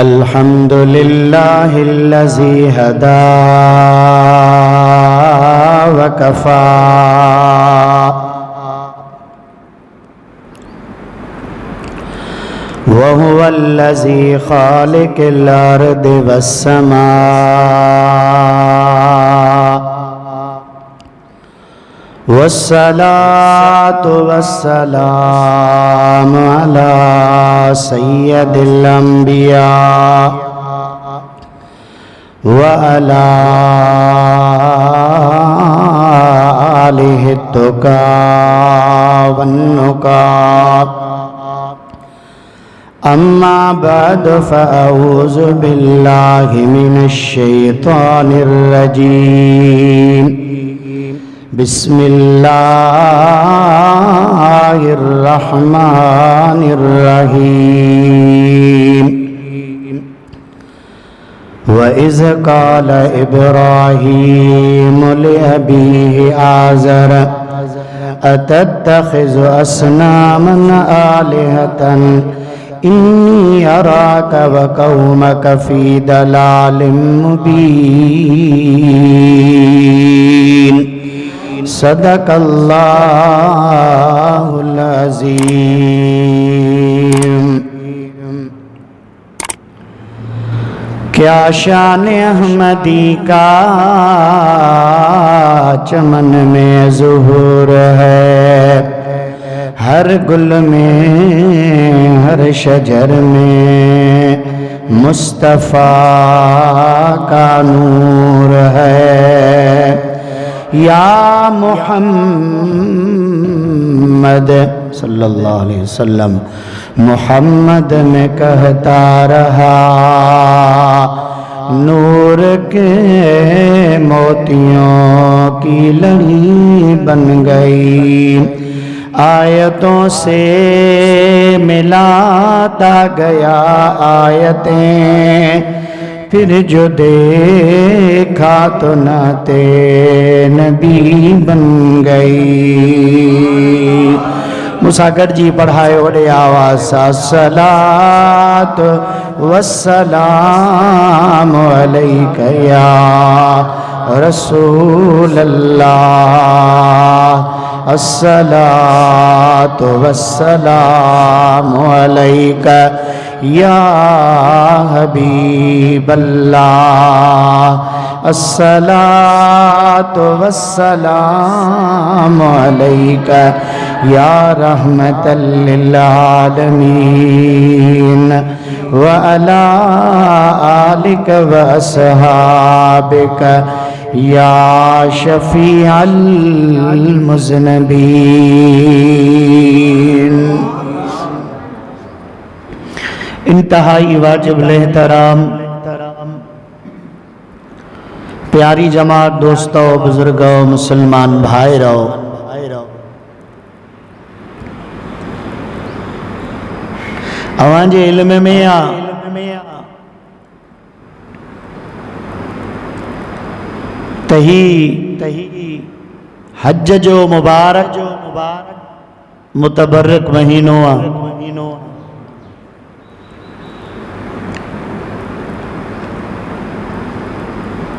अल्हम्दुलिल्लाहिल्लज़ी हदा व कफ़ा व हुवल्लज़ी ख़ालिक़ुल अर्दि वस्समा वस्सलातु वस्सलामु अला सय्यदिल अंबिया व अला आलिहि तुका वन्नुका अम्मा बाद फ़अऊज़ु बिल्लाहि मिनश शैतानिर रजीम बिस्मिल्लाहिर्रहमानिर्रहीम व इज़ क़ाल इब्राहीम लिअबीहि आज़र अतत्तख़िज़ु अस्नामन आलिहतन इन्नी अराक व कौमक फ़ी दलालिम मुबीन सदक़ल्लाहुल अज़ीम। क्या शान अहमदी का चमन में ज़ुहूर है, हर गुल में हर शजर में मुस्तफ़ा का नूर है। या मुहम्मद सल्लल्लाहु अलैहि वसल्लम, मुहम्मद में कहता रहा, नूर के मोतियों की लड़ी बन गई, आयतों से मिलाता गया आयतें, फिर जो देखा तो नाते नबी बन गई। मुसागर जी पढ़ाए बड़े आवाज़ सा, अस्सलातु वस्सलामु अलैका या रसूल अल्लाह, अस्सलातु वस्सलामु अलैका या हबीब अल्लाह, अस्सलातु वस्सलामु अलैका या रहमतल लिल आलमीन व अला आलिका व अस्हाबिका या शफीअल मुज़नबीन। इंतहाई वाजिब एहतराम प्यारी जमात, दोस्तों, बुजुर्गों, मुसलमान भाई रहो, अवांजे इल्म में आ तही हज जो मुबारक मुतबर्रक महीनो आ।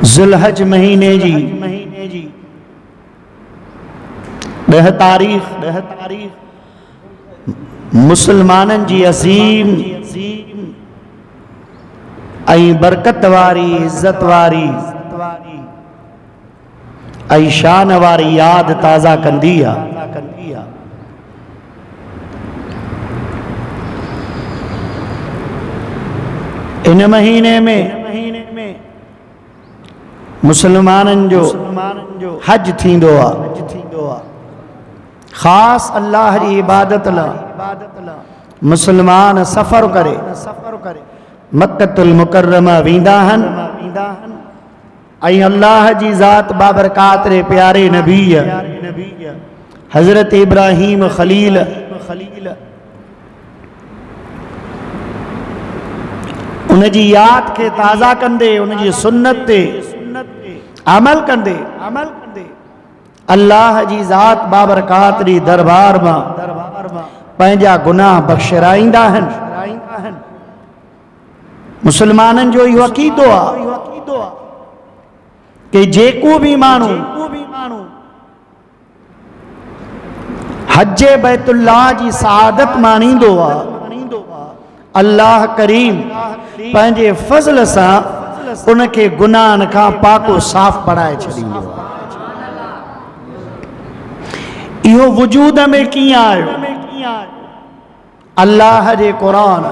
ज़ुल्हज महीने जी 10 तारीख़ मुसलमानन जी अज़ीम ऐं बरकत वारी, इज़्ज़त वारी ऐं शान वारी याद ताज़ा कंदी आ। इन महीने में मुसलमानन जो हज थींदो आ। ख़ास अल्लाह जी इबादत ला मुसलमान सफ़र करे मक्कतुल मुकर्रमा वेंदा आहिनि ऐं अल्लाह जी ज़ात बाबरकात रे प्यारे नबी हज़रत इब्राहीम खलील उन जी याद के ताज़ा कंदे, उन जी सुन्नत ते अमल कंदे अल्लाह जी ज़ात बाबरकात री दरबार में पंहिंजा गुनाह बख्शराईंदा आहिनि। मुसलमाननि जो इहो अक़ीदो आहे कि जेको भी माण्हू हज बैतुल्लाह जी सआदत मानींदो आहे, अल्लाह करीम पंहिंजे फज़ल सां उनके गुनाहनि खां पाको साफ़ बणाए छॾींदो आहे। इहो वजूद में कीअं आयो? अल्लाह जे क़ुरान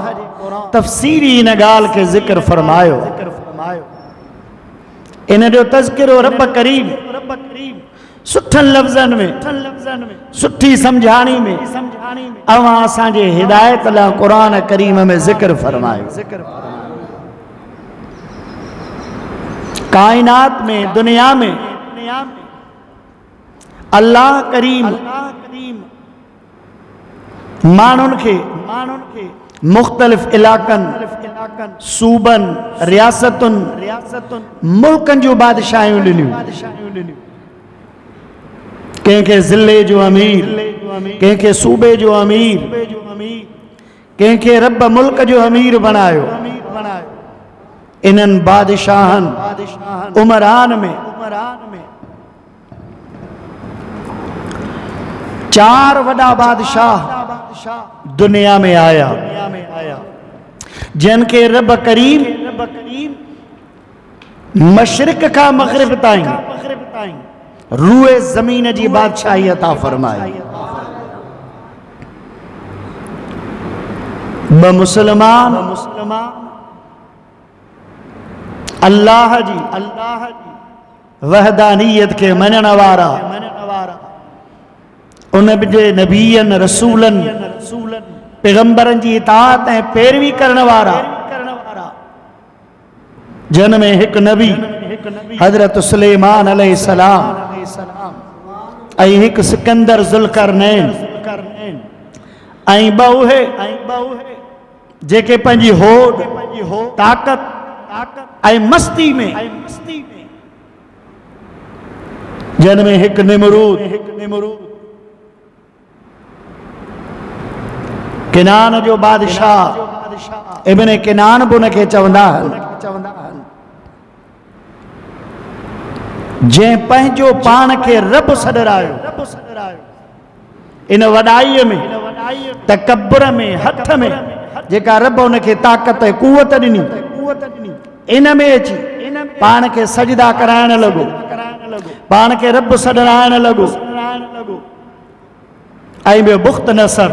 तफ़सीरी इन ॻाल्हि के ज़िक्र फरमायो। इन जो तज़किरो रब करीम सुठनि लफ़्ज़नि में सुठी सम्झाणी में अवां असांजे हिदायत लाइ क़ुरान करीम में ज़िक्र फरमायो। कायनात में, दुनिया में अल्लाह करीम माण्हुनि खे मुख़्तलिफ़ इलाक़नि, सूबनि, रियासतुनि, मुल्कनि जूं बादशाहियूं ॾिनियूं। कंहिंखे ज़िले जो अमीर, कंहिंखे सूबे जो अमीर, कंहिंखे रब मुल्क जो अमीर बणायो। इन्हनि बादशाहनि उमरान में 4 वॾा बादशाह दुनिया में आया, जिन के रब करीम मशरिक का मगरिब ताईं रूए जमीन जी बादशाही अता फरमाई। ब मुसलमान अल्लाह जी वहदानियत के मनण वारा, उन जे नबीयन रसूलन पैगंबरन जी इताअत ऐं पैरवी करण वारा, जन में एक नबी हजरत सुलेमान अलैहिस्सलाम ऐं एक सिकंदर ज़ुल्करनैन ऐं बहुए जेके पंहिंजी होड़, ताकत ऐं मस्ती में, जन में एक निमरूद किनान जो बादशाह इब्न किनान बि उनखे चवंदा आहिनि, जंहिं पंहिंजो पाण खे रब सॾरायो। इन वॾाईअ में, तकब्बुर में, हथ में जेका रब उनखे ताक़त ऐं कुवत ॾिनी, इन में अची पाण खे सजदा कराइण लॻो, पाण खे रब सॾराइण लॻो। ऐं ॿियो बुख़्त नसर,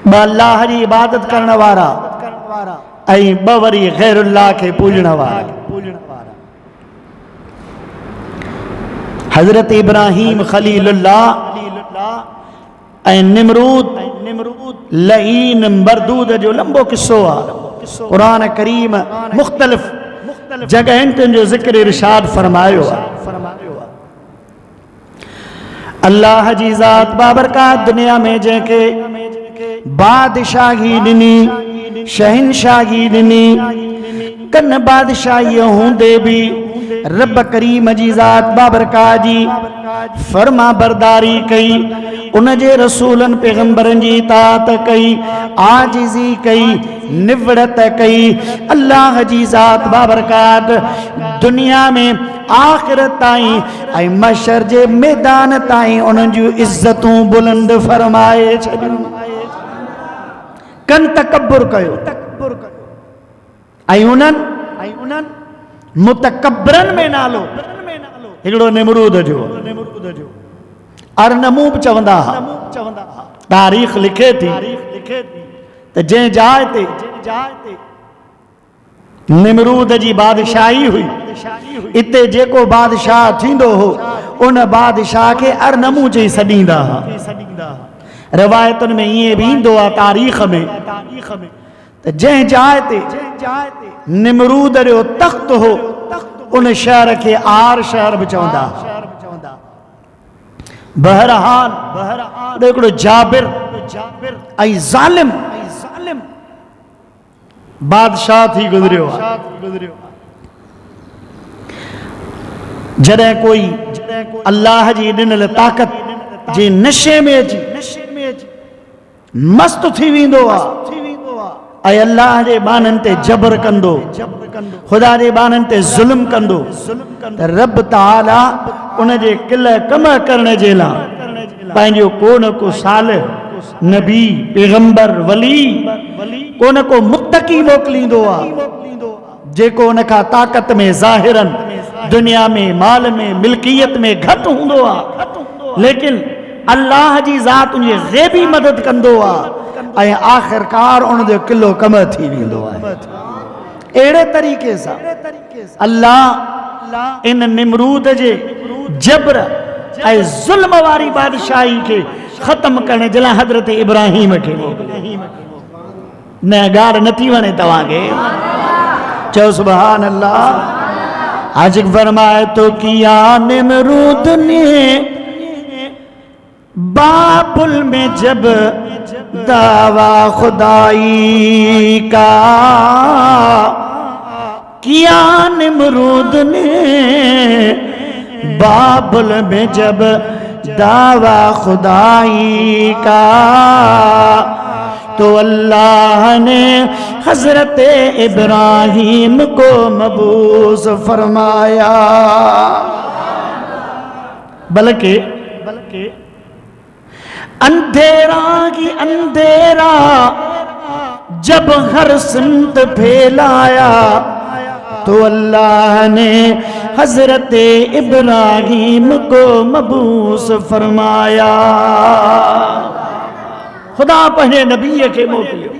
ॿ अल्लाह जी इबादत करण वारा ऐं ॿ वरी गैरुल्लाह खे पूॼण वारा। हजरत इब्राहिम खलीलुल्लाह ऐं निमरूद लईन मरदूद जो लंबो किस्सो आहे। कुरान करीम मुख़्तलिफ़ जगहनि जो ज़िक्र इरशाद फरमायो आहे। अल्लाह जी ज़ात बाबरकात दुनिया में जंहिंखे बादशाही ॾिनी, शहनशाही ॾिनी, कन बादशाही हूंदे भी रब करीम जी ज़ात बाबरकात जी फर्मा बरदारी कई, उन जे रसूलन पैगंबरन जी इताअत कई, आजिज़ी कई, निवड़त कई। अल्लाह जी ज़ात बाबरकात दुनिया में आखिरत ताईं ऐं महशर जे मैदान ताईं उन्हनि जूं इज़तूं बुलंद फरमाए छॾियूं। कन तकब्बुर कयो ऐं उन्हनि मुतकब्बरन में नालो हिकिड़ो निमरूद जो अरनमूब चवंदा हुआ। तारीख़ लिखे थी त जंहिं जाइ ते निमरूद जी बादशाही हुई, इते जेको बादशाह थींदो हो उन बादशाह खे अरनमू चई सॾींदा हुआ। रिवायतुनि में ईअं बि ईंदो आहे तारीख़ में त जंहिं जाइ ते निमरूद जो तख़्त हो उन शहर के आर शहर भी चवंदा। बहरहाल हिकिड़ो जाबिर ऐं ज़ालिम बादशाह थी गुज़रियो। जॾहिं कोई अल्लाह जी ॾिनल ताक़त जे नशे में अची मस्त थी वेंदो आहे ऐं अल्लाह जे बाननि ते जबर कंदो, ख़ुदा जे बाननि ते ज़ुल्म कंदो, त रब ताला उन जे किल कम करण जे लाइ पंहिंजो को न को सालिह नबी पैगंबर वली को न को मुत्तकी मोकिलींदो आहे, जेको उन खां ताक़त में ज़ाहिरन दुनिया में माल में मिल्कियत में घटि हूंदो आहे, लेकिन अल्लाह जी ज़ात उनजी ग़ैबी मदद कंदो आहे ऐं आख़िरकार उन जो किलो कम थी वेंदो आहे। अहिड़े तरीक़े सां अल्लाह इन निमरूद जे जबर ऐं ज़ुल्म वारी बादशाही खे ख़त्म करण जे लाइ हज़रत इब्राहिम खे न ॻाढ़ नथी वणे तव्हांखे, चओ सुभान अल्लाह। आशिक़ फरमाए तो किया निमरूद ने बाबुल में जब दावा खुदाई का, किया निमरूद ने बाबुल में जब दावा खुदाई का, तो अल्लाह ने हजरत इब्राहिम को मबूस फरमाया। बल्कि अंधेरा की अंधेरा जब हर सिमत फैलाया, तो अल्लाह ने हजरत इब्राहिम को मबूस फरमाया। खुदा पंहिंजे नबीअ खे मोकिलियो,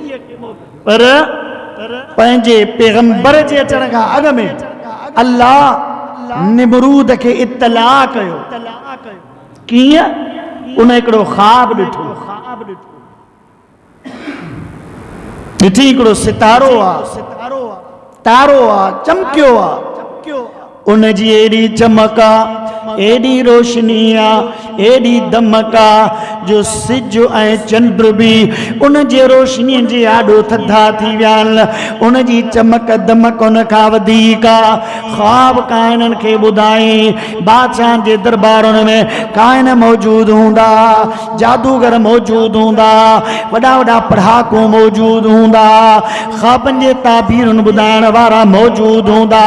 पर पंहिंजे पैगंबर जे अचण खां अॻु में अल्लाह निमरूद खे इत्तला कयो। कीअं? उन हिकिड़ो ख्वाब ॾिठो, ॾिठी हिकिड़ो सितारो आहे, तारो आहे, चमकियो आहे, उन जी एॾी चमक आहे, एॾी रोशनी आहे, एॾी दमक आहे जो सिज ऐं चंड बि उन जे रोशनीअ जे आॾो थधा थी विया आहिनि। उन जी चमक दमक उन खां वधीक आहे। ख्वाब काइननि खे ॿुधाई, बादशाहनि जे दरबारुनि में काइन मौजूदु हूंदा, जादूगर मौजूदु हूंदा, वॾा वॾा पढ़ाकू मौजूदु हूंदा, ख्वाबनि जे ताबीरुनि ॿुधाइण वारा मौजूदु हूंदा।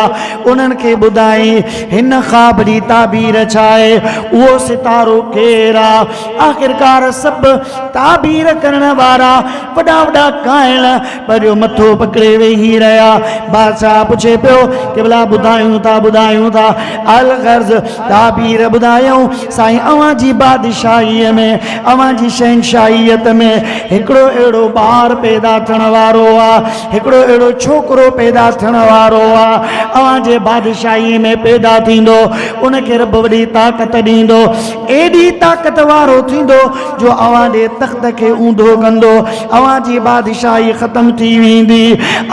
उन्हनि खे ॿुधाई हिन ख्वाब जी ताबीर छा आहे, उहो सितारो केरु आहे। आख़िरकार सभु ताबीर करण वारा वॾा वॾा काइल परियो मथो पकड़े वेही रहिया। बादशाह पुछे पियो कि भला ॿुधायूं था अल गर्ज़ ताबीर ॿुधायूं। साईं अवां जी बादशाहीअ में, अवां जी शहनशाहीयत में हिकिड़ो अहिड़ो ॿार पैदा थियण वारो आहे, हिकिड़ो अहिड़ो छोकिरो पैदा थियण वारो आहे, अवां जे बादशाही में पैदा थींदो, उनखे रब वॾी ताक़त ॾींदो, एॾी ताक़त वारो थींदो जो अवां जे तख़्त खे ऊंधो कंदो, अवां जी बादशाही ख़त्म थी वेंदी,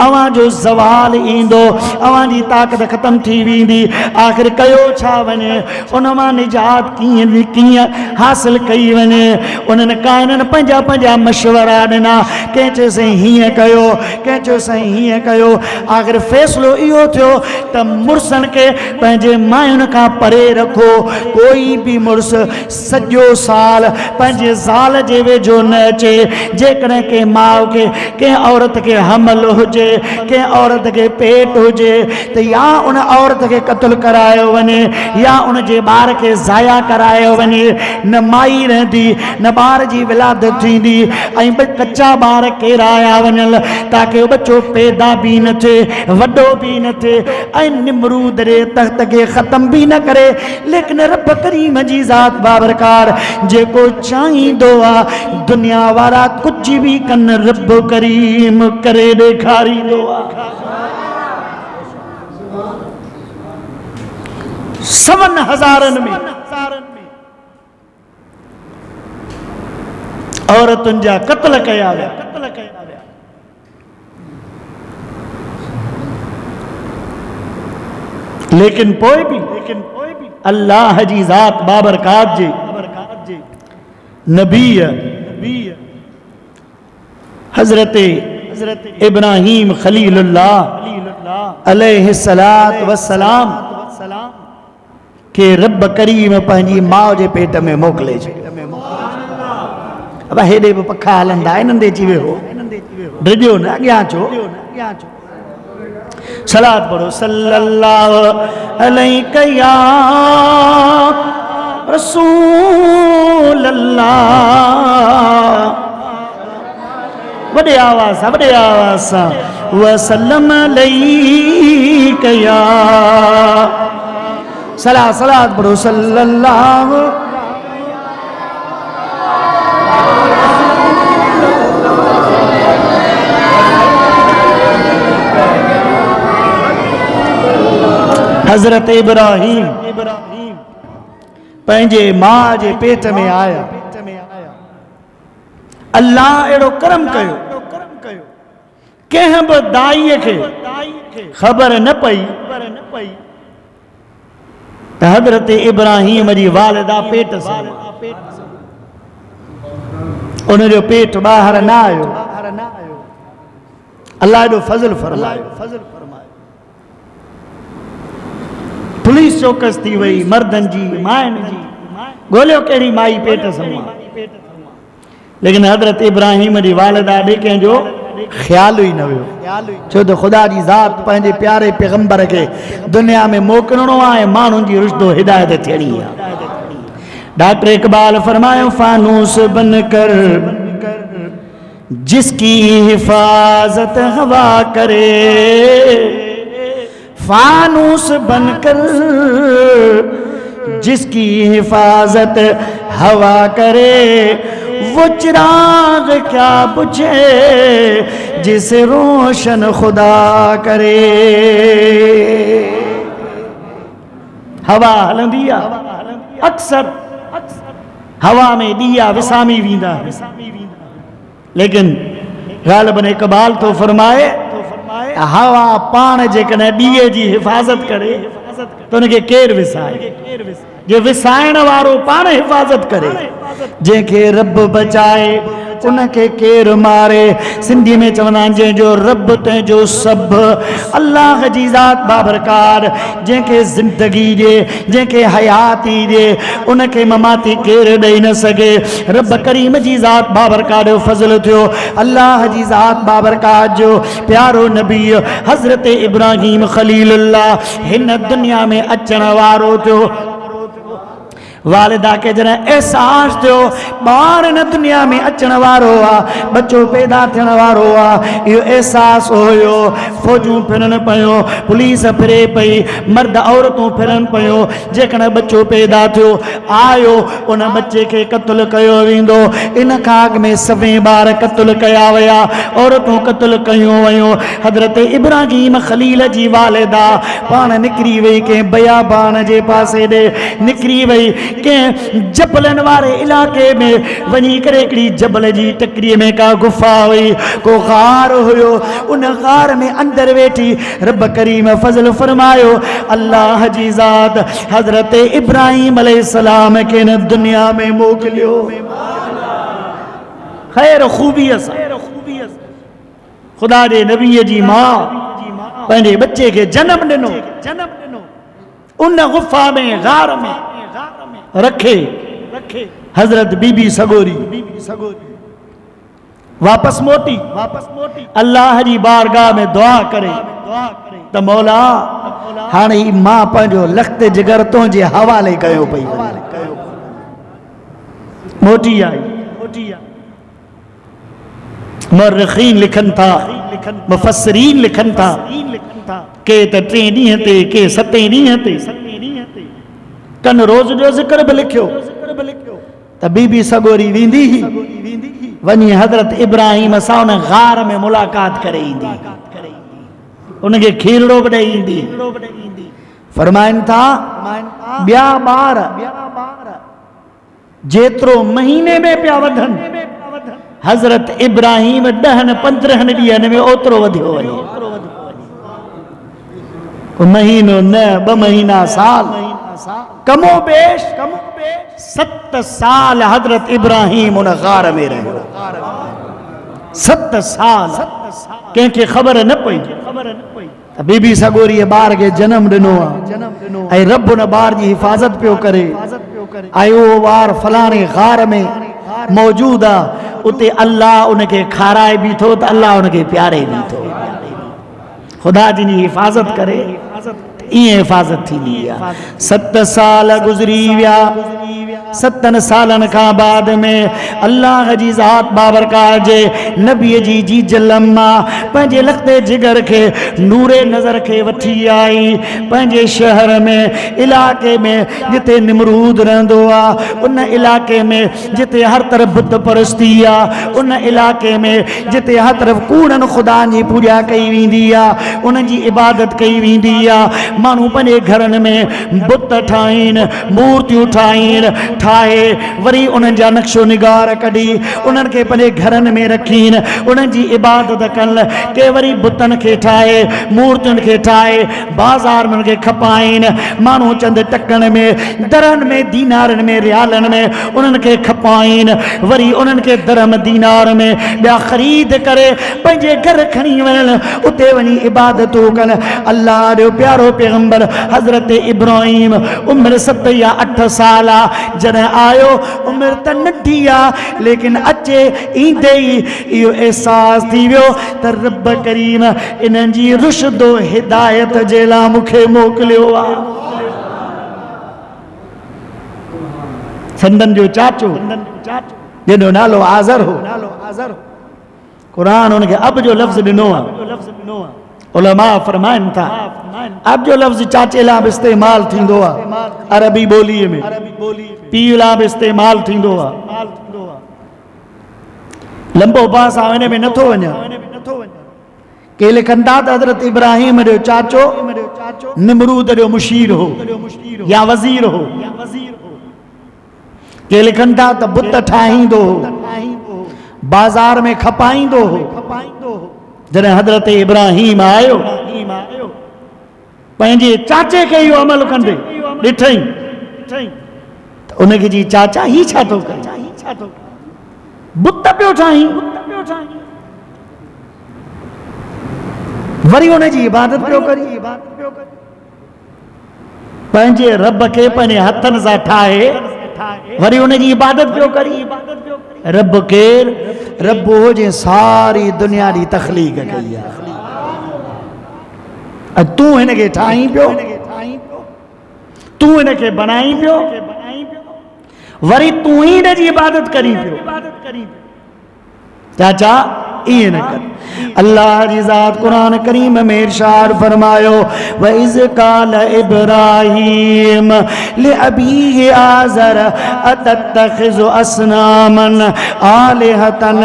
अवां जो ज़वाल ईंदो, अवां जी ताक़त ख़त्म थी वेंदी। आख़िर कयो छा वञे, उन मां निजात कीअं हासिल कई वञे। उन्हनि काइननि पंहिंजा पंहिंजा मशवरा ॾिना, कंहिं चयो साईं हीअं कयो, कंहिं चयो साईं हीअं कयो। आख़िर फ़ैसिलो इहो थियो त मुड़ुसनि खे पंहिंजे मायुनि खां परे रखो। कोई बि मुड़ुस सॼो साल पंहिंजे ज़ाल जे वेझो न अचे। जेकॾहिं कंहिं माउ खे, कंहिं औरत खे हमल हुजे, कंहिं औरत खे पेट हुजे, त या उन औरत खे क़त्ल करायो वञे या उन जे ॿार खे ज़ाया करायो वञे। न माई रहंदी, न ॿार जी विलादत थींदी, ऐं कचा ॿार केराया वञनि ताकी बच्चो पैदा बि न थिए, वॾो बि न थिए, ऐं निमरूद जे तख़्त खे ख़त्म बि न करे। लेकिन रब करीम जी ज़ात बाबरकार जेको चाहींदो आहे दुनिया वारा कुझु बि कनि, रब करीम करे ॾेखारींदो आहे। सवन हज़ारनि में औरतुनि जा क़त्ल कया विया। लेकिन पोइ बि अल्लाह जी ज़ात बाबरकात जे नबी हज़रत इब्राहिम खलीलुल्लाह अलैहिस्सलात वस्सलाम के रब करीम पंहिंजी माउ जे पेट में मोकिले छॾियो। अब हेॾे बि पखा हलंदा इन्हनि ते अची वियो डिॼो न अॻियां अचो सलात पढ़ो सल्लल्लाहु अलैहि या रसूल अल्लाह वॾे आवाज़ सां वसल्लम अलैहि या सलात पढ़ो सल्लल्लाहु हजरत इब्राहिम पंहिंजे मां जे पेट में आया। अल्लाह अहिड़ो करम कयो कंहिं बि दाईअ खे ख़बर न पई त हजरत इब्राहिम जी वालिदा पेट सां उनजो पेट ॿाहिरि न आयो। अल्लाह एॾो फज़ल फरमायो। पुलिस चौकस थी वई मर्दन जी मायनि जी ॻोल्हियो कहिड़ी माई पेट समा लेकिन हजरत इब्राहिम जी वालिदा ॾे कंहिंजो ख़्याल ई न हुयो छो त ख़ुदा जी ज़ात पंहिंजे प्यारे पैगंबर खे दुनिया में मोकिलणो आहे माण्हुनि जी रुश्दो हिदायत थियणी आहे। डॉक्टर इकबाल फरमायो फानूस बन कर जिसकी हिफाजत हवा करे फानूस बनकर जिसकी हिफाजत हवा करे वो चिराग क्या बुझे जिसे रोशन खुदा करे। हवा हलंदी आहे अक्सर हवा में ॾीया विसामी वेंदा लेकिन ग़ालिबन इकबाल तो फरमाए हवा पाण जेकॾहिं ॾीए जी हिफ़ाज़त करे त उनखे केरु विसाए जे विसाइण वारो पाण हिफ़ाज़त करे जंहिंखे रब बचाए उनखे केरु मारे। सिंधी में चवंदा आहिनि जंहिंजो रब तंहिंजो सभु अल्लाह जी ज़ात बाबरकार जंहिंखे ज़िंदगी ॾिए जंहिंखे हयाती ॾिए उनखे ममाती केरु ॾेई न सघे। रब करीम जी ज़ात बाबरकार जो फज़ल थियो। अल्लाह जी ज़ात बाबरकार जो प्यारो नबी हज़रत इब्राहिम ख़लीलुल्लाह हिन दुनिया में अचण वारो थियो। वालिदा के जॾहिं एहसास थियो ॿार न दुनिया में अचण वारो आहे बच्चो पैदा थियण वारो आहे इहो एहसास हुयो। फ़ौजूं फिरनि पियो पुलिस फिरे पई मर्द औरतूं फिरनि पियो जेकॾहिं बच्चो पैदा थियो आयो उन बच्चे खे क़त्ल कयो वेंदो। इन खां अॻु में सभई ॿार क़त्ल कया विया औरतूं क़त्ल कयूं वयूं। हज़रत इब्राहिम ख़लील जी वालिदा पाण निकिरी वई कंहिं बयाबान जे पासे ॾे निकिरी वई कंहिं जबलनि वारे इलाइक़े में वञी करे हिकिड़ी जबल जी टकरीअ में का गुफ़ा हुई को ग़ार हुयो उन ग़ार में अंदरि वेठी रब करीम फज़ल फरमायो अल्लाह जी ज़ात हज़रत इब्राहिम अलैहिस्सलाम खे न दुनिया में मोकिलियो ख़ैर ख़ूबीअ सां। ख़ुदा जे नबीअ जी मां पंहिंजे बच्चे खे जनम ॾिनो उन गुफ़ा में ग़ार में रखे हजरत बीबी सगोरी वापस मोटी अल्लाह जी बारगाह में दुआ करे त मौला हाणे ही मां पंहिंजो लख़्त जिगर तो जे हवाले कयो पई मोटी आई। मुर्रिख़ीन लिखनि था मुफ़स्सिरीन लिखनि था के त 3 ॾींहं ते के 7 ॾींहं ते कन रोज़ जो ज़िक्र भी लिखियो त बीबी सगोरी वेंदी वञी हज़रत इब्राहिम सां उन ग़ार में मुलाक़ात करे ईंदी उनखे खीरड़ो बि ॾेई ईंदी। फरमाइनि था ॿिया ॿार जेतिरो महीने में पिया वधनि हज़रत इब्राहिम 10-15 ॾींहंनि में ओतिरो वधियो वञे महीनो न 2 महीना साल कमो बेश 7 साल हजरत इब्राहिम उन ग़ार में रहियो 7 साल कंहिंखे ख़बर न पई बीबी सगोरी बार के जन्म दिनो ऐं रब उन बार की हिफाजत पियो करे ऐं उहो ॿार फलाणे गार में मौजूद आ उते अल्लाह उनके खाराए बीठो त अल्लाह उनके प्यारे बीठो खुदा जिन हिफाजत करे ये हिफाजत थी ली 7 साल गुजरी विया 7 सालन का बाद में अल्लाह जी ज़ात बाबरकात जे नबी जी जलम्मा पंजे लखते जिगर के नूरे नजर के वठी आई पंजे शहर में इलाके में जिते निमरूद रहंदो आ उन इलाके में जिते हर तरफ बुत परस्ती आ उन इलाके में जिते हर तरफ कूड़न खुदा जी पूजा कई वेंदी आ उन जी इबादत कई वेंदी आ मानू पंजे घरन में बुत ठाइन मूर्तियूं ठाहे वरी उन्हनि जा नक्शो निगार कढी उन्हनि खे पंहिंजे घरनि में रखीन उन्हनि जी इबादत कनि के वरी बुतनि खे ठाहे मूर्तियुनि खे ठाहे बाज़ार में उनखे खपाइन माण्हू चंद टकनि में दरनि में दीनारनि में रियालनि में उन्हनि खे खपाइन वरी उन्हनि खे दरम दीनार में ॿिया ख़रीद करे पंहिंजे घर खणी वञनि उते वञी इबादतूं कनि अल्लाह जो प्यारो पैगंबर हज़रत इब्राहिम उम्र 7 या 8 साल जॾहिं आयो उम्र त नंढी आ लेकिन अचे ईंदे ई इहो एहसास थी वियो त रब करीम इन्हनि जी रुशदो हिदायत जे लाइ मूंखे मोकिलियो आहे संदन जो चाचो जंहिंजो नालो आज़र हो क़ुरान उनखे अब जो लफ़्ज़ ॾिनो आहे उलमा फरमाइनि था अब जो लफ़्ज़ चाचे लाइ बि इस्तेमाल थींदो आहे अरबी ॿोलीअ में पीउ लाइ बि इस्तेमाल थींदो आहे लंबो पास आहे हिन में नथो वञे के लिखनि था त हज़रत इब्राहिम जो चाचो निमरूद जो मुशीर हो या वज़ीर हो के लिखनि था त बुत ठाहींदो हो बाज़ार में खपाईंदो हो जॾहिं हज़रत इब्राहिम आयो पंहिंजे चाचे खे इहो अमल कंदे ॾिठई त उनखे जी चाचा ही छा थो करे बुत पियो ठाहीं वरी उनजी इबादत पियो करी पंहिंजे रब खे पंहिंजे हथनि सां ठाहे वरी उनजी इबादत पियो करी रब केर रब हो जे सारी दुनिया जी तख़लीक़ कई आहे तू हिनखे ठाहीं पियो तू हिनखे बनाई पियो वरी तू ही हिनजी इबादत करी पियो चाचा इहे न कर अल्लाह जी ज़ात कुरान करीम में इरशाद फरमायो व इज़ क़ाल इब्राहीम लिअबीहि आज़र अतत्तखिज़ु अस्नामन आलिहतन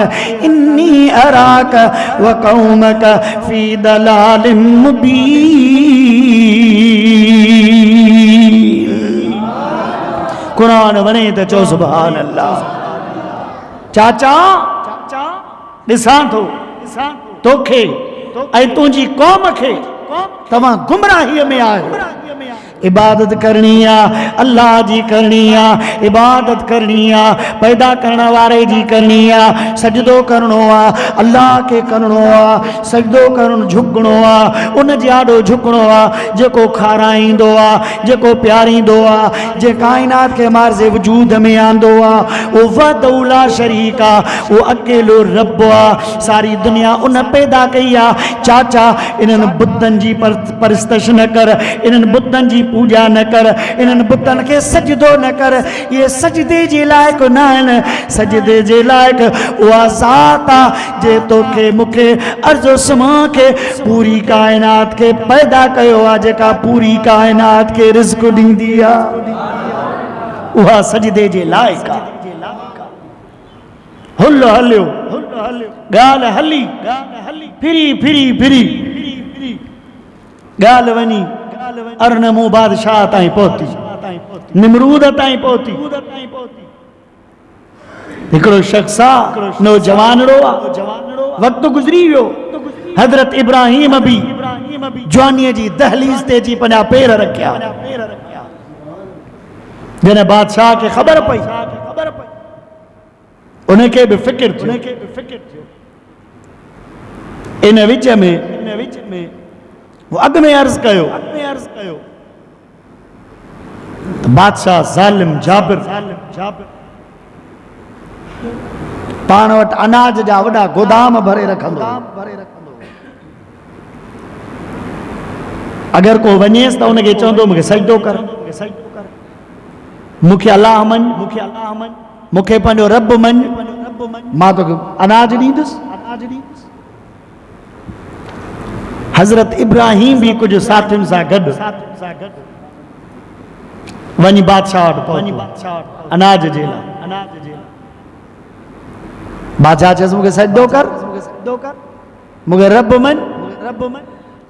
इन्नी अराक व कौमक फी दलालिम मुबीन कुरान वने त चओ सुभान अल्लाह चाचा ॾिसां थो तोखे ऐं तुंहिंजी क़ौम खे तव्हां गुमराहीअ में आहियो इबादत करनी आ अल्लाह जी करनी आ इबादत करनी आ पैदा करने वाले जी करनी आ सजदो करनो आ अल्लाह के करनो आ सजदो करण झुकणो आ उन जे आॾो झुकणो आ जेको खाराईंदो आ जेको प्यारींदो आ जे काइनात के मार्ज़े वजूद में आंदो आ वो वहदहुला शरीक आ वो अकेलो रब आ सारी दुनिया उन पैदा कई आ चाचा इन्हनि बुतनि जी परस्तश न कर इन्हनि बुतनि जी पूजा न कर इन्हनि बुतनि खे सजदो न कर ये सजदे जे लाइक़ न आहिनि सजदे जे लाइक़ उहा ज़ात आ जे तोखे मूंखे अर्ज़ो समा खे पूरी काइनात खे पैदा कयो आहे जेका पूरी काइनात खे रिज़्क़ ॾींदी आहे उहा सजदे जे लाइक़ आहे हुल हलियो ॻाल्हि हली फिरी फिरी फिरी ॻाल्हि वञी अरनमू बादशाह ताईं पहुती निमरूद ताईं पहुती हिकिड़ो शख्स आहे नौजवानड़ो आहे वक़्तु गुज़री वियो हज़रत इब्राहिम भी जवानीअ जी दहलीज़ ते जी पंहिंजा पेर रखिया जॾहिं बादशाह खे ख़बर पई उनखे बि फ़िक्र थियो इन विच में वो अग में अर्ज कयो तो बादशाह ज़ालिम जाबिर पाण वटि अनाज जा वॾा गोदाम भरे रखंदो। अगर को वञेसि त उनखे चवंदो मूंखे सजदो कर, मूंखे अलाह मञ, मूंखे पंहिंजो रब मञ, मां तोखे अनाज ॾींदुसि। हज़रत इब्राहिम भी कुछ साथियुनि सां गॾु वञी बादशाह वटि पहुतो अनाज जे लाइ। बादशाह चयसि मूंखे सजदो कर, मूंखे रब मञ।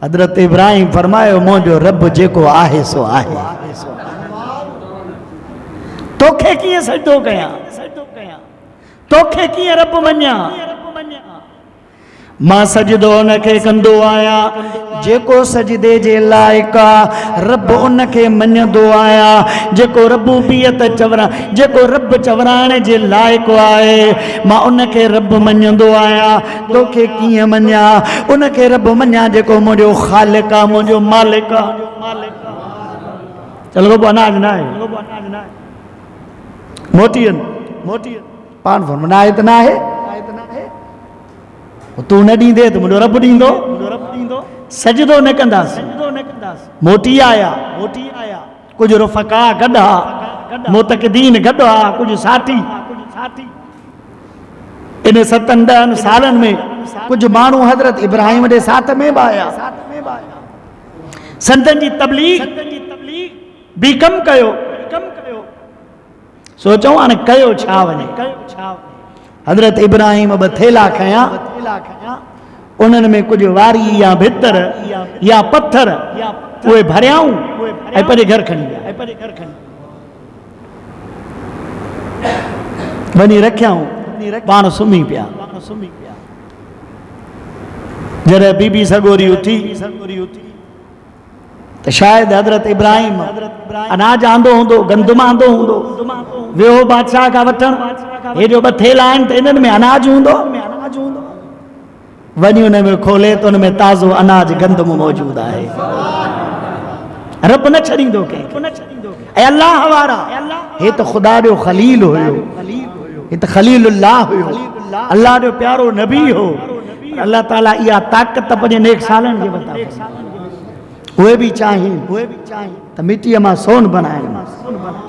हज़रत इब्राहिम फरमायो मुंहिंजो रब जेको आहे सो आहे, तोखे कीअं सजदो कयां, तोखे कीअं रब मञां। मां सजदो उनखे कंदो आहियां जेको सजदे जे लाइक़ आहे, रब उनखे मञंदो आहियां जेको रबूबियत जेको रब चवराइण जे लाइक़ आहे, मां उनखे रब मञंदो आहियां। तोखे कीअं मञां, उनखे रब मञां जेको मुंहिंजो ख़ालिक आहे, मुंहिंजो मालिक आहे। चलो को अनाज ना है, मोटियन पान फरमाना है इतना है, तू न ॾींदे त मुंहिंजो रब ॾींदो। सजदो न कंदासीं, मोटी आया कुझु रुफ़का गॾु हा, मोतक़दीन गॾु हा, कुझु साथी। इन 7-10 सालनि में कुझु माण्हू हज़रत इब्राहिम जे साथ में बि आया, संतनि जी तबलीग भी कम कयो। सोचो हाणे कयो छा वञे। हज़रत इब्राहिम ब थेला खया, उन्हनि में कुछ वारी या भितर या पत्थर उहे भरियाऊं ऐं पंहिंजे घर खणी विया, वञी रखियाऊं, पाण सुम्ही पिया। जॾहिं बीबी सगोरी उथी त शायद हज़रत इब्राहिम अनाज आंदो हूंदो, गंदुम आंदो हूंदो, वियो बादशाह खां वठण। हे जो ॿ थेला आहिनि त इन्हनि में अनाज हूंदो। वञी उन में खोले त उन में ताज़ो अनाज गंदुम मौजूद आहे। रब न छॾींदो कंहिंखे। ऐं अल्लाह वारा, हे त ख़ुदा जो ख़लील हुयो, हे त ख़लीलुल्लाह हुयो, अल्लाह जो प्यारो नबी हो। अल्लाह ताला इहा ताक़त पंहिंजे नेक सालनि जे वता उहे बि चाहिनि त मिटीअ मां सोन बनाइनि।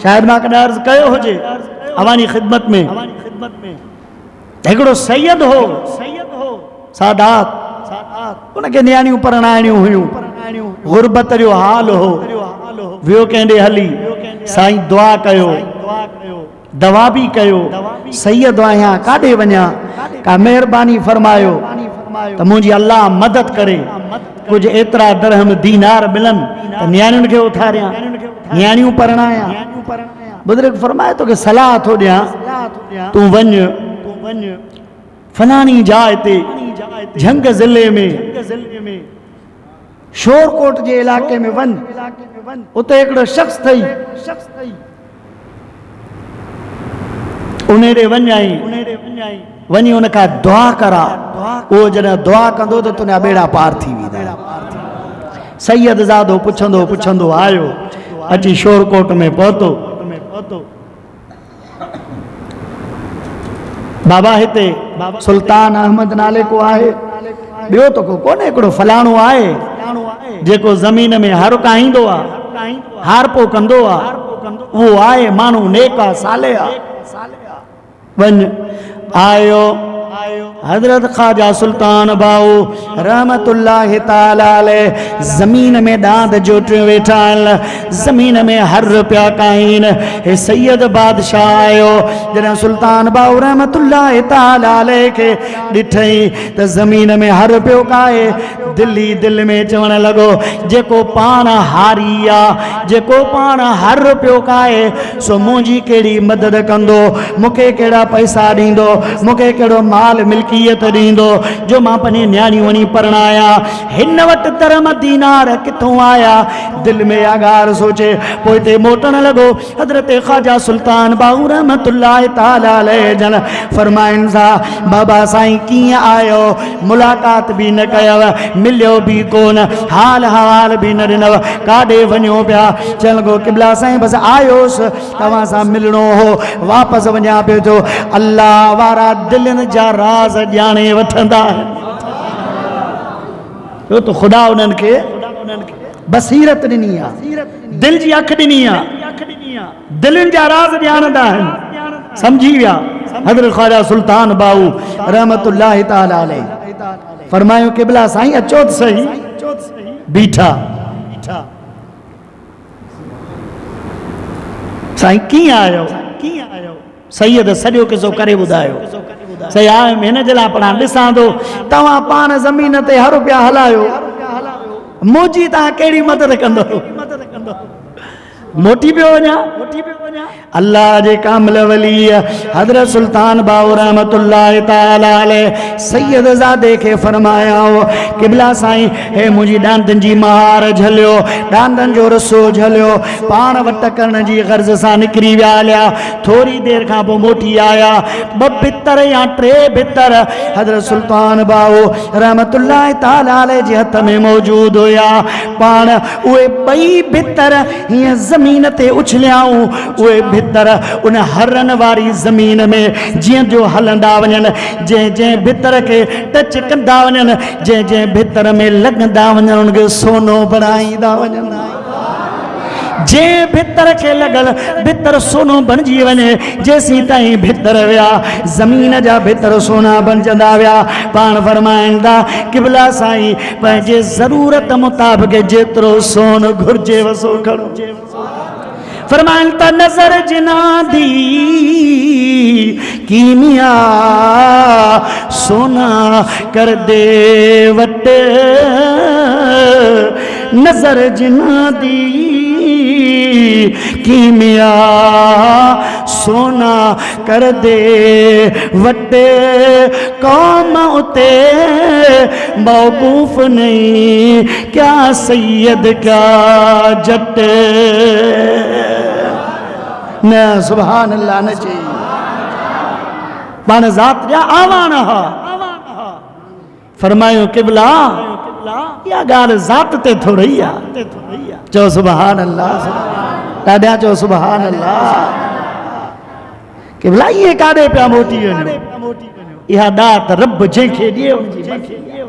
शायद मां कॾहिं अर्ज़ कयो हुजे अवानी ख़िदमत में, हिकिड़ो सैयद हो सादात, उनखे नियाणियूं परणाइणियूं हुयूं, गुरबत जो हाल हो, वियो कंहिं हली, साईं दुआ कयो, दवा भी कयो, सैयद आहियां काॾे वञा, का महिरबानी फरमायो त मुंहिंजी अल्लाह मदद करे, कुछ एतिरा दरहम दीनार मिलन त नियाणियुनि खे उथारियां, नियाणियूं परणायां। बुज़ुर्ग फरमाए तोखे सलाह थो ॾियां, तूं वञ फलानी जाइ ते झंग ज़िले में शोरकोट जे इलाके में वञ, उते हिकिड़ो शख्स थई, उन ॾे वञाई, वञी उन खां दुआ करा। उहो जॾहिं दुआ कंदो त तुंहिंजा बेड़ा पार थी वेंदा। सैयद ज़ादो पुछंदो आयो, अची शोरकोट में पहुतो। बाबा हिते सुल्तान अहमद नाले को आहे, ॿियो त को कोन्हे, हिकिड़ो फलाणो आहे जेको ज़मीन में हर काईंदो आहे, हारपो कंदो आहे, उहो आहे माण्हू नेक आहे, साले आहे। वञ आयो हजरत ख्वाजा सुल्तान बाऊ रहमतुल्लाह ताला अलैह जमीन में दांत जोटे वेठा आहिनि, जमीन में हर पिया काइन। हे सैयद बादशाह आयो, जॾहिं सुल्तान बाऊ रहमतुल्लाह ताला अलैह खे ॾिठई त ज़मीन में हर पियो काए, दिल में चवण लॻो जेको पाण हारी आहे, जेको पाण हर पियो काए, सो मुंहिंजी कहिड़ी मदद कंदो, मूंखे कहिड़ा पैसा ॾींदो, मूंखे कहिड़ो माल मिल्की आफ़ियत ॾींदो जो मां पंहिंजी न्याणी वञी परणाया हिन वटि तरम दीनार किथों आया दिल में आगार सोचे पोइ ते मोटण लॻो हज़रत ख़्वाजा सुल्तान बाहू रहमतुल्लाह ताला अलैह जन फरमाइनि था बाबा साईं कीअं आयो मुलाक़ात बि न कयव मिलियो बि कोन हाल हवाल बि न ॾिनव काॾे वञो पिया चल गो क़िबला साईं बसि आयोसि तव्हां सां मिलणो हो वापसि वञा पियो थो अल्लाह वारा दिलनि जा राज़ ॼाणे वठंदा आहिनि तो ख़ुदा उन्हनि खे बसीरत ॾिनी आहे दिल जी अखि ॾिनी आहे दिलनि जा राज़ ॼाणंदा आहिनि समझी विया हज़रत ख़्वाजा सुल्तान बाहू रहमतुल्लाह ताला अलैह फरमायो क़िबला साईं अचो त सही बीठा साईं कीअं आयो सैयद सॼो किसो करे ॿुधायो सही आहे हिन जे लाइ पाण ॾिसां थो तव्हां पाण ज़मीन ते हर रुपया हलायो मुंहिंजी तव्हां कहिड़ी मदद कंदो मोटी पियो वञा अल्लाह जे कामिल वली हज़रत सुल्तान बाहू रहमतुल्लाह ताला अलैह सैयद ज़ादे खे फरमाया क़िबला साईं हे मुंहिंजी ॾांदनि जी महार झलियो ॾांदनि जो रसो झलियो पाण वट करण जी गर्ज़ सां निकिरी विया हलिया थोरी देरि खां पोइ मोटी आया ॿ भितर या टे भितर हज़रत सुल्तान बाहू रहमतुल्लाह ताला अलैह जे हथ में मौजूद हुया पाण उहे ॿई भितर हीअं ज़मीन ते उछलियाऊं उहे भितर उन हरन वारी ज़मीन में जीअं जो हलंदा वञनि जंहिं जंहिं भितर खे टच कंदा वञनि जंहिं जंहिं भितर में लॻंदा वञनि उनखे सोनो बणाईंदा वञनि जंहिं भितर खे लॻल भितर सोनो बणिजी वञे जेसीं ताईं भितर विया ज़मीन जा भितर सोना बणजंदा विया पाण फरमाइनि था क़िबला साईं पंहिंजे ज़रूरत मुताबिक़ जेतिरो सोन घुर्जे वसो खणो फरमाइनि था नज़र जिना दी कीमिया सोना कर दे वट नज़र जिना दी कीमिया सोना कर दे वट कौम उते मौकूफ नहीं क्या सैयद क्या जट न सुभान अल्लाह न चाहिए पाण ज़ात जा आवान हा फरमायो क़िबला या ॻाल्हि ज़ात ते थोड़ी आहे चओ सुभान अल्लाह ॾाढा चओ सुभान अल्लाह क़िबला ये काॾे पिया मोटी वञो इहा ॾात रब जंहिंखे ॾिए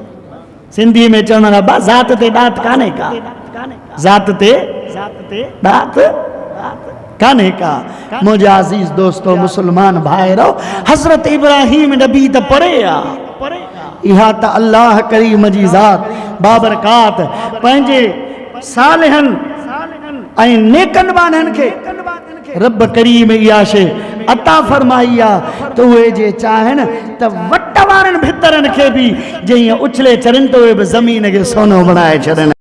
सिंधी में चवण लॻा ज़ात ते ॾात कान्हे का ज़ात ते ॾात कान्हे का मुंहिंजा अज़ीज़ दोस्तो मुसलमान भाइरो हज़रत इब्राहिम नबी त परे आहे इहा त अल्लाह करीम जी ज़ात बाबरकात पंहिंजे सालिहन ऐं नेकन बाननि खे रब करीम इहा शइ अता फरमाई आहे त उहे जे चाहिनि त वट वारनि भितरनि खे बि जीअं उछले चरनि त उहे बि ज़मीन खे सोनो बणाए छॾनि